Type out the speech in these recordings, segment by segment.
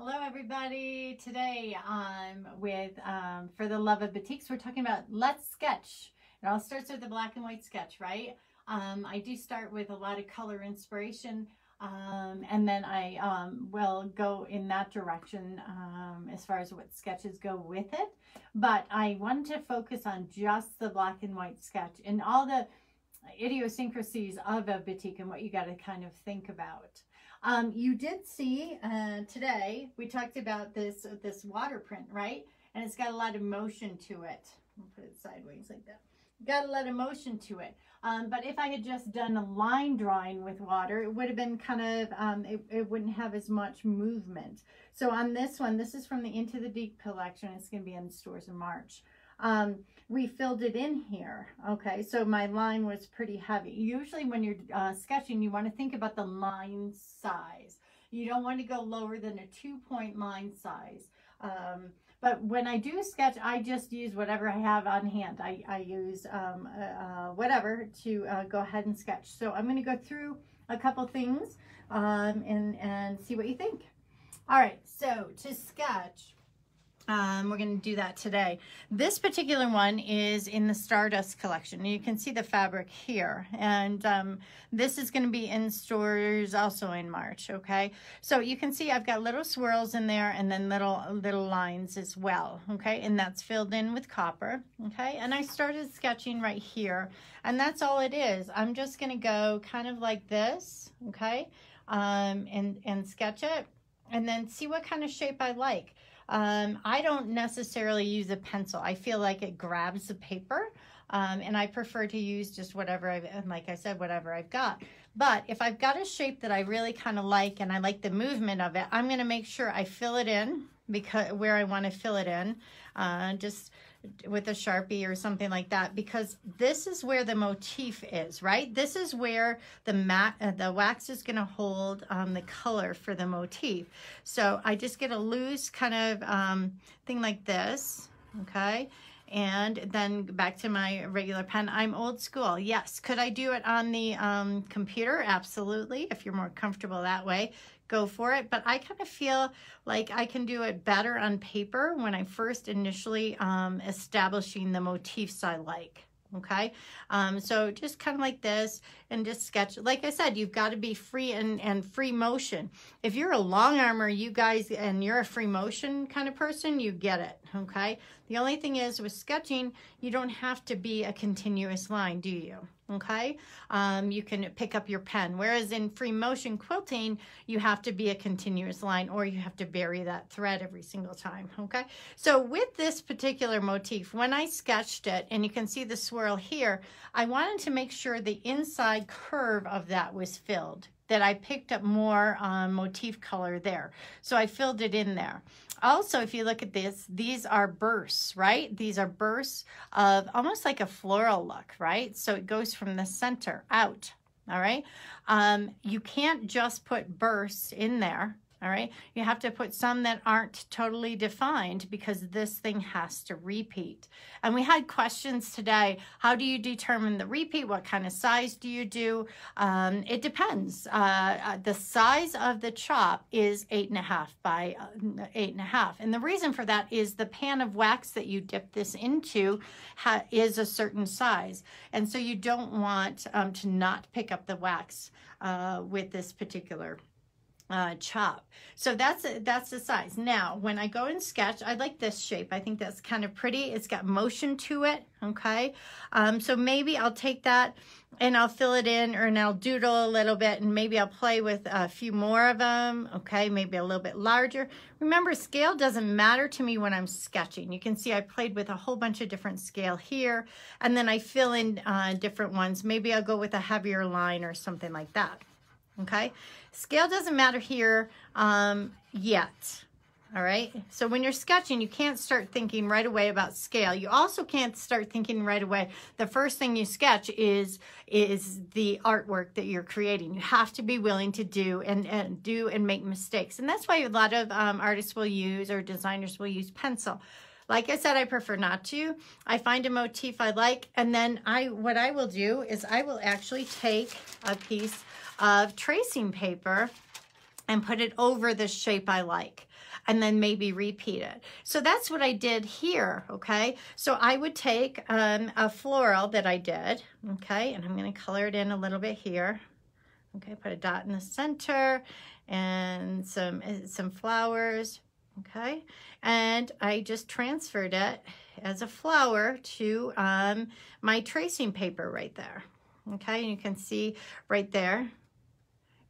Hello everybody. Today with For the Love of Batiks, we're talking about let's sketch. It all starts with a black and white sketch, right? I do start with a lot of color inspiration, and then I will go in that direction as far as what sketches go with it. But I wanted to focus on just the black and white sketch and all the idiosyncrasies of a batik and what you got to kind of think about. You did see today we talked about this water print, right? And it's got a lot of motion to it. I'll put it sideways like that. Got a lot of motion to it. But if I had just done a line drawing with water, it would have been kind of, it wouldn't have as much movement. So on this one, this is from the Into the Deep collection. It's going to be in stores in March. We filled it in here. Okay, so my line was pretty heavy. Usually when you're sketching, you want to think about the line size. You don't want to go lower than a 2-point line size. But when I do sketch, I just use whatever I have on hand. I use whatever to go ahead and sketch. So I'm going to go through a couple things and see what you think. All right, so to sketch, we're going to do that today. This particular one is in the Stardust collection. You can see the fabric here, and this is going to be in stores also in March. Okay, so you can see I've got little swirls in there and then little lines as well. Okay, and that's filled in with copper. Okay, and I started sketching right here, and that's all it is. I'm just going to go kind of like this. Okay, and sketch it and then see what kind of shape I like. I don't necessarily use a pencil. I feel like it grabs the paper, and I prefer to use just whatever like I said, whatever I've got. But if I've got a shape that I really kind of like and I like the movement of it, I'm going to make sure I fill it in because where I want to fill it in, just with a Sharpie or something like that, because this is where the motif is, right? This is where the wax is going to hold the color for the motif. So I just get a loose kind of thing like this, okay? And then back to my regular pen. I'm old school. Yes. Could I do it on the computer? Absolutely. If you're more comfortable that way, go for it. But I kind of feel like I can do it better on paper when I first initially establishing the motifs I like. Okay, so just kind of like this and just sketch. Like I said, you've got to be free and free motion. If you're a long armer, you guys, and you're a free motion kind of person, you get it. Okay, the only thing is with sketching, you don't have to be a continuous line, do you? Okay, you can pick up your pen, whereas in free motion quilting, you have to be a continuous line, or you have to bury that thread every single time. Okay, so with this particular motif, when I sketched it, and you can see the swirl here, I wanted to make sure the inside curve of that was filled, that I picked up more motif color there. So I filled it in there. Also, if you look at this, these are bursts, right? These are bursts of almost like a floral look, right? So it goes from the center out, all right? You can't just put bursts in there, all right? You have to put some that aren't totally defined because this thing has to repeat. And we had questions today. How do you determine the repeat? What kind of size do you do? It depends. The size of the chop is 8.5 by 8.5. And the reason for that is the pan of wax that you dip this into is a certain size. And so you don't want to not pick up the wax with this particular chop. So that's the size. Now, when I go and sketch, I like this shape. I think that's kind of pretty. It's got motion to it. Okay. So maybe I'll take that and I'll fill it in, and I'll doodle a little bit, and maybe I'll play with a few more of them. Okay. Maybe a little bit larger. Remember, scale doesn't matter to me when I'm sketching. You can see I played with a whole bunch of different scale here, and then I fill in different ones. Maybe I'll go with a heavier line or something like that. Okay, scale doesn't matter here yet. All right, so when you're sketching, you can't start thinking right away about scale. You also can't start thinking right away. The first thing you sketch is the artwork that you're creating. You have to be willing to do and make mistakes. And that's why a lot of artists will use, or designers will use, pencil. Like I said, I prefer not to. I find a motif I like, and then what I will do is I will actually take a piece of tracing paper and put it over the shape I like, and then maybe repeat it. So that's what I did here, okay? So I would take a floral that I did, okay, and I'm gonna color it in a little bit here. Okay, put a dot in the center and some flowers, okay? And I just transferred it as a flower to my tracing paper right there, okay? And you can see right there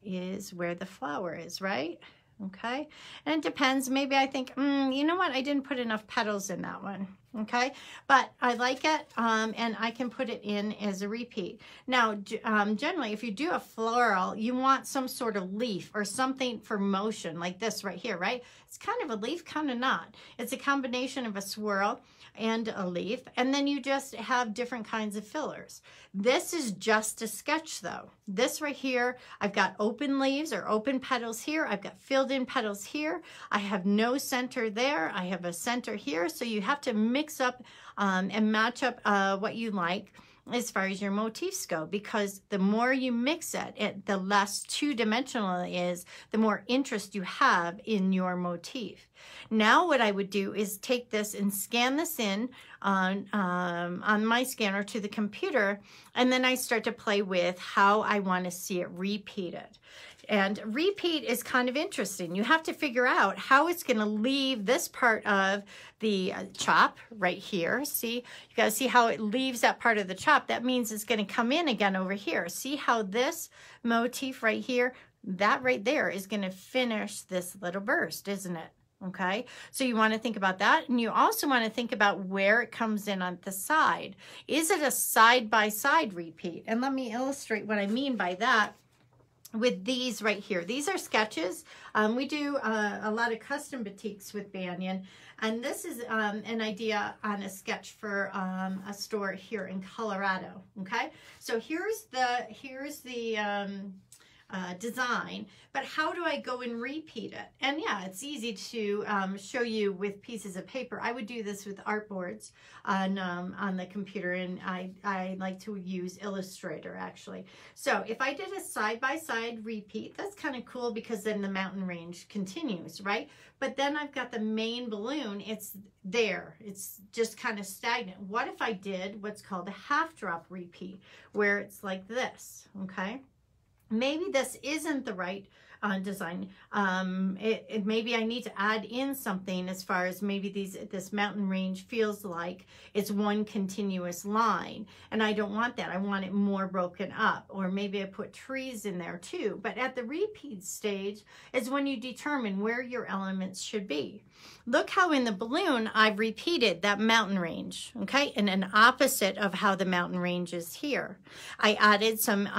is where the flower is, right? Okay, and it depends. Maybe I think, you know what? I didn't put enough petals in that one. Okay, but I like it, and I can put it in as a repeat. Now, generally, if you do a floral, you want some sort of leaf or something for motion, like this right here, right? It's kind of a leaf, kind of not. It's a combination of a swirl and a leaf, and then you just have different kinds of fillers. This is just a sketch though. This right here, I've got open leaves or open petals here. I've got filled in petals here. I have no center there. I have a center here. So you have to mix up and match up what you like as far as your motifs go, because the more you mix it, the less two-dimensional it is, the more interest you have in your motif. Now what I would do is take this and scan this in on my scanner to the computer, and then I start to play with how I want to see it repeated. And repeat is kind of interesting. You have to figure out how it's going to leave this part of the chop right here. See, you got to see how it leaves that part of the chop. That means it's going to come in again over here. See how this motif right here, that right there is going to finish this little burst, isn't it? Okay, so you want to think about that, and you also want to think about where it comes in on the side. Is it a side-by-side repeat? And let me illustrate what I mean by that with these right here. These are sketches. We do a lot of custom batiks with banyan, and this is an idea on a sketch for a store here in Colorado. Okay, so here's the design, but how do I go and repeat it? And yeah, it's easy to show you with pieces of paper. I would do this with artboards on the computer, and I like to use Illustrator actually. So if I did a side-by-side repeat, that's kind of cool because then the mountain range continues, right? But then I've got the main balloon, it's there, it's just kind of stagnant. What if I did what's called a half drop repeat, where it's like this, okay? Maybe this isn't the right design. Maybe I need to add in something as far as maybe this mountain range feels like it's one continuous line, and I don't want that. I want it more broken up, or maybe I put trees in there too. But at the repeat stage is when you determine where your elements should be. Look how in the balloon I've repeated that mountain range, okay, and an opposite of how the mountain range is here. I added some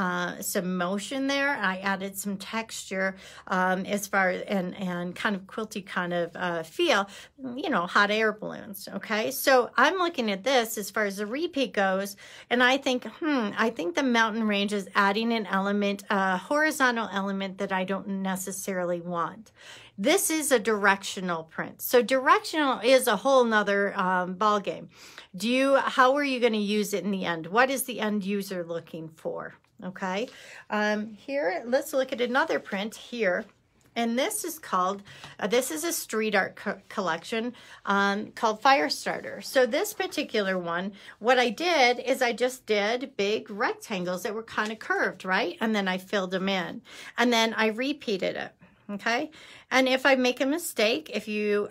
motion there. I added some texture as far and kind of quilty kind of feel, you know, hot air balloons, okay? So I'm looking at this as far as the repeat goes, and I think, I think the mountain range is adding an element, a horizontal element that I don't necessarily want. This is a directional print. So directional is a whole nother ball game. How are you going to use it in the end? What is the end user looking for? Okay. Here, let's look at another print here. And this is called, this is a street art collection called Firestarter. So this particular one, what I did is I just did big rectangles that were kind of curved, right? And then I filled them in. And then I repeated it. Okay, and if I make a mistake, if you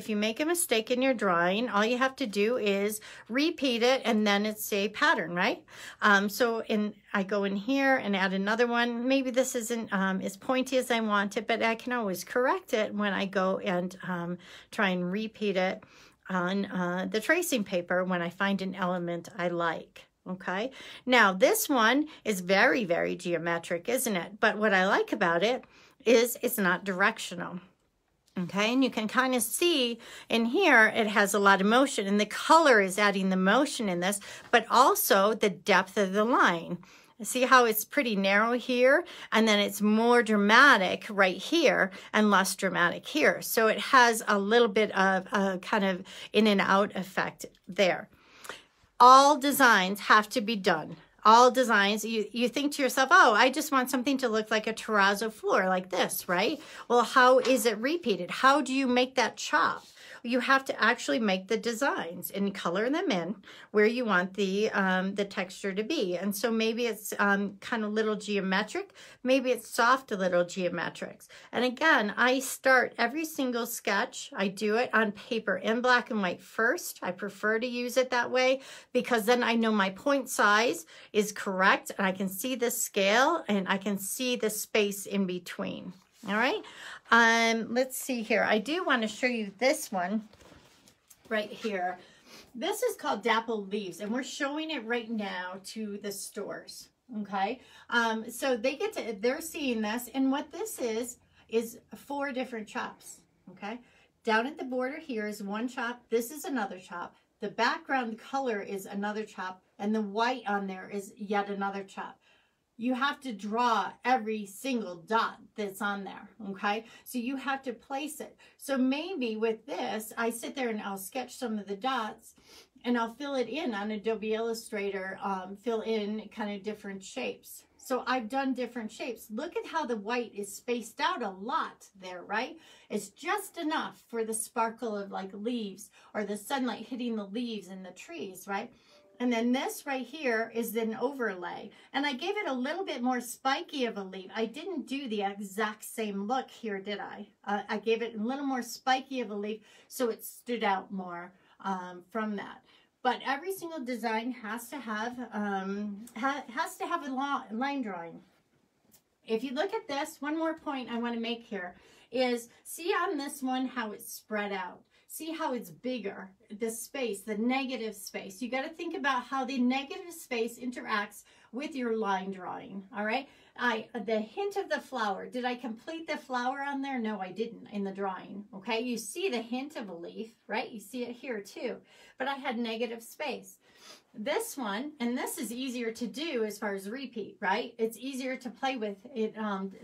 make a mistake in your drawing, all you have to do is repeat it, and then it's a pattern, right? So I go in here and add another one. Maybe this isn't as pointy as I want it, but I can always correct it when I go and try and repeat it on the tracing paper when I find an element I like. Okay, now this one is very, very geometric, isn't it? But what I like about it is it's not directional. Okay, and you can kind of see in here it has a lot of motion, and the color is adding the motion in this, but also the depth of the line. See how it's pretty narrow here, and then it's more dramatic right here and less dramatic here. So it has a little bit of a kind of in and out effect there. All designs have to be done all designs, you think to yourself, oh, I just want something to look like a terrazzo floor like this, right? Well, how is it repeated? How do you make that chop? You have to actually make the designs and color them in where you want the texture to be. And so maybe it's kind of little geometric, maybe it's soft little geometrics. And again, I start every single sketch, I do it on paper in black and white first. I prefer to use it that way because then I know my point size is correct and I can see the scale and I can see the space in between. All right, let's see here. I do want to show you this one right here. This is called Dappled Leaves, and we're showing it right now to the stores. Okay, so they're seeing this, and what this is 4 different chops. Okay, down at the border here is one chop. This is another chop. The background color is another chop, and the white on there is yet another chop. You have to draw every single dot that's on there, okay? So you have to place it. So maybe with this, I sit there and I'll sketch some of the dots and I'll fill it in on Adobe Illustrator, fill in kind of different shapes. So I've done different shapes. Look at how the white is spaced out a lot there, right? It's just enough for the sparkle of like leaves or the sunlight hitting the leaves and the trees, right? And then this right here is an overlay. And I gave it a little bit more spiky of a leaf. I didn't do the exact same look here, did I? I gave it a little more spiky of a leaf so it stood out more from that. But every single design has to have a line drawing. If you look at this, one more point I want to make here is see on this one how it's spread out. See how it's bigger, the space, the negative space. You got to think about how the negative space interacts with your line drawing, all right? The hint of the flower, did I complete the flower on there? No, I didn't in the drawing, okay? You see the hint of a leaf, right? You see it here too, but I had negative space. This one, and this is easier to do as far as repeat, right? It's easier to play with it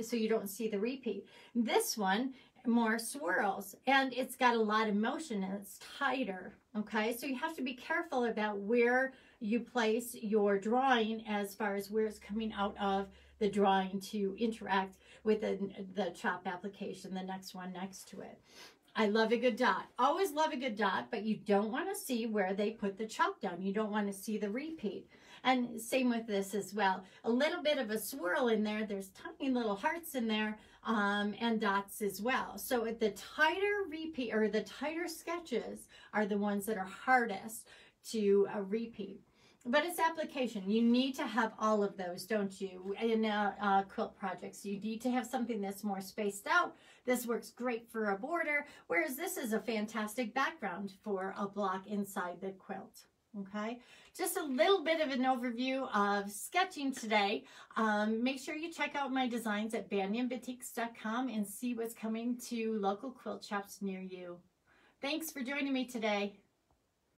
so you don't see the repeat. This one, more swirls, and it's got a lot of motion and it's tighter, okay? So you have to be careful about where you place your drawing as far as where it's coming out of the drawing to interact with the chop application, the next one next to it. I love a good dot. Always love a good dot, but you don't want to see where they put the chop down. You don't want to see the repeat. And same with this as well. A little bit of a swirl in there. There's tiny little hearts in there and dots as well. So the tighter repeat or the tighter sketches are the ones that are hardest to repeat. But it's application. You need to have all of those, don't you? In quilt projects, you need to have something that's more spaced out. This works great for a border, whereas this is a fantastic background for a block inside the quilt. Okay, just a little bit of an overview of sketching today. Make sure you check out my designs at banyonbatiks.com and see what's coming to local quilt shops near you. Thanks for joining me today.